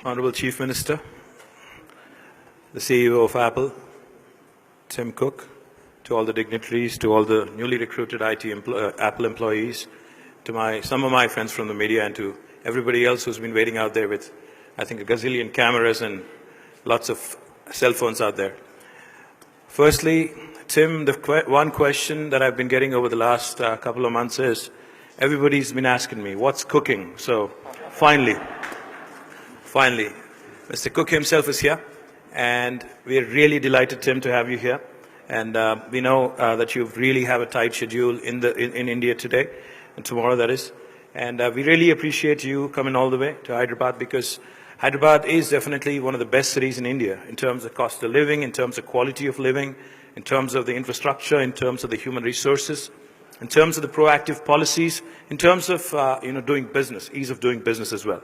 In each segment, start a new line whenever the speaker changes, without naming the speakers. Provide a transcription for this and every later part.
Honorable Chief Minister, the CEO of Apple, Tim Cook, to all the dignitaries, to all the newly recruited Apple employees, to some of my friends from the media, and to everybody else who's been waiting out there with, I think, a gazillion cameras and lots of cell phones out there. Firstly, Tim, the one question that I've been getting over the last couple of months is, everybody's been asking me, what's cooking? So finally, Mr. Cook himself is here, and we're really delighted, Tim, to have you here. And we know that you really have a tight schedule in India today, and tomorrow that is. And we really appreciate you coming all the way to Hyderabad, because Hyderabad is definitely one of the best cities in India in terms of cost of living, in terms of quality of living, in terms of the infrastructure, in terms of the human resources, in terms of the proactive policies, in terms of doing business, ease of doing business as well.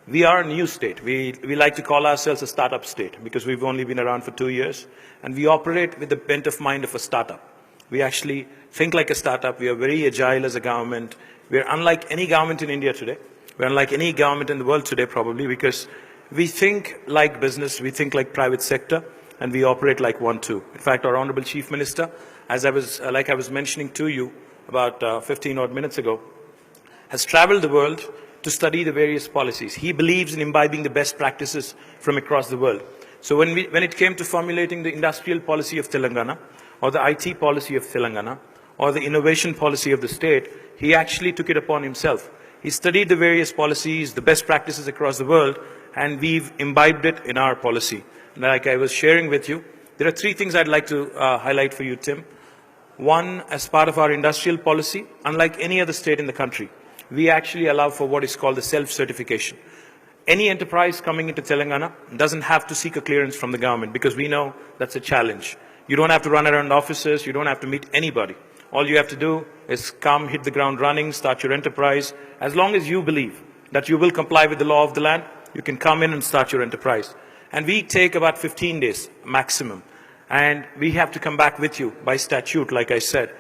We are a new state. We like to call ourselves a startup state because we've only been around for 2 years, and we operate with the bent of mind of a startup. We actually think like a startup. We are very agile as a government. We are unlike any government in India today. We're unlike any government in the world today, probably, because we think like business, we think like private sector, and we operate like one too. In fact, our Honorable Chief Minister, as I was mentioning to you about 15 odd minutes ago, has traveled the world to study the various policies. He believes in imbibing the best practices from across the world. So when it came to formulating the industrial policy of Telangana, or the IT policy of Telangana, or the innovation policy of the state, he actually took it upon himself. He studied the various policies, the best practices across the world, and we've imbibed it in our policy. Like I was sharing with you, there are 3 things I'd like to highlight for you, Tim. One, as part of our industrial policy, unlike any other state in the country, we actually allow for what is called the self-certification. Any enterprise coming into Telangana doesn't have to seek a clearance from the government, because we know that's a challenge. You don't have to run around offices, you don't have to meet anybody. All you have to do is come, hit the ground running, start your enterprise. As long as you believe that you will comply with the law of the land, you can come in and start your enterprise. And we take about 15 days maximum. And we have to come back with you by statute, like I said,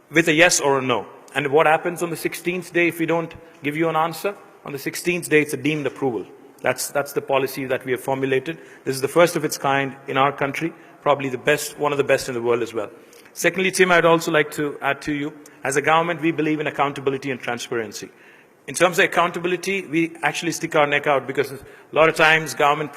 with a yes or a no. And what happens on the 16th day if we don't give you an answer? On the 16th day, it's a deemed approval. That's the policy that we have formulated. This is the first of its kind in our country, probably the best, one of the best in the world as well. Secondly, Tim, I'd also like to add to you, as a government, we believe in accountability and transparency. In terms of accountability, we actually stick our neck out, because a lot of times governments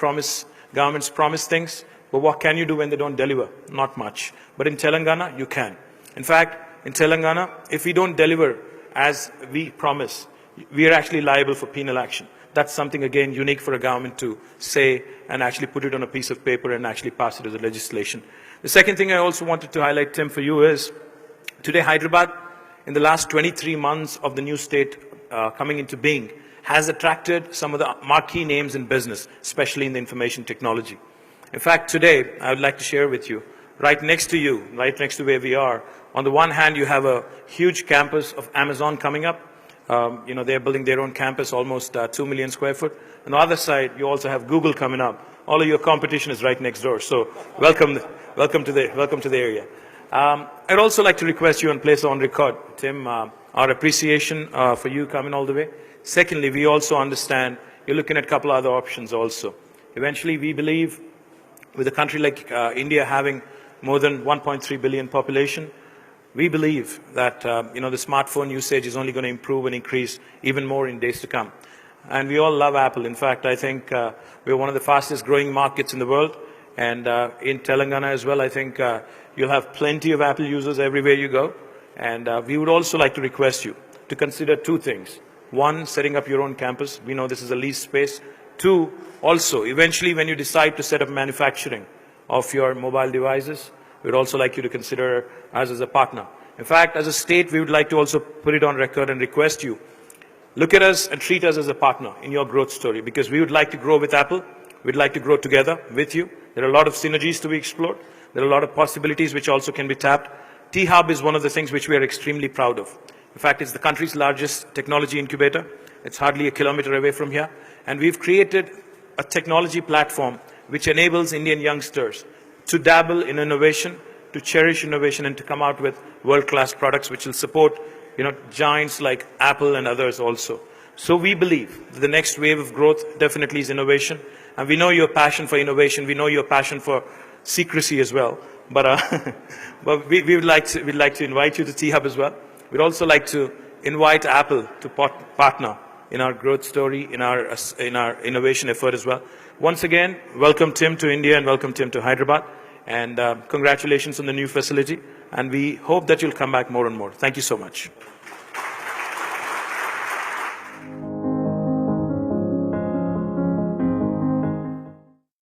promise things, but what can you do when they don't deliver? Not much. But in Telangana, you can. In fact, in Telangana, if we don't deliver as we promise, we are actually liable for penal action. That's something, again, unique for a government to say and actually put it on a piece of paper and actually pass it as a legislation. The second thing I also wanted to highlight, Tim, for you is, today Hyderabad, in the last 23 months of the new state coming into being, has attracted some of the marquee names in business, especially in the information technology. In fact, today, I would like to share with you, right next to you, right next to where we are, on the one hand, you have a huge campus of Amazon coming up. They're building their own campus, almost 2 million square foot. On the other side, you also have Google coming up. All of your competition is right next door. So welcome to the area. I'd also like to request you and place on record, Tim, our appreciation for you coming all the way. Secondly, we also understand you're looking at a couple other options also. Eventually, we believe with a country like India having more than 1.3 billion population, we believe that the smartphone usage is only going to improve and increase even more in days to come. And we all love Apple. In fact, I think we're one of the fastest growing markets in the world. And in Telangana as well, I think you'll have plenty of Apple users everywhere you go. And we would also like to request you to consider 2 things. 1, setting up your own campus. We know this is a leased space. 2, also, eventually when you decide to set up manufacturing of your mobile devices, we'd also like you to consider us as a partner. In fact, as a state, we would like to also put it on record and request you, look at us and treat us as a partner in your growth story, because we would like to grow with Apple. We'd like to grow together with you. There are a lot of synergies to be explored. There are a lot of possibilities which also can be tapped. T-Hub is one of the things which we are extremely proud of. In fact, it's the country's largest technology incubator. It's hardly a kilometer away from here. And we've created a technology platform which enables Indian youngsters to dabble in innovation, to cherish innovation, and to come out with world-class products which will support giants like Apple and others also. So we believe that the next wave of growth definitely is innovation. And we know your passion for innovation. We know your passion for secrecy as well. But, but we'd like to invite you to T-Hub as well. We'd also like to invite Apple to partner in our growth story, in our innovation effort as well. Once again, welcome Tim to India and welcome Tim to Hyderabad. And congratulations on the new facility. And we hope that you'll come back more and more. Thank you so much.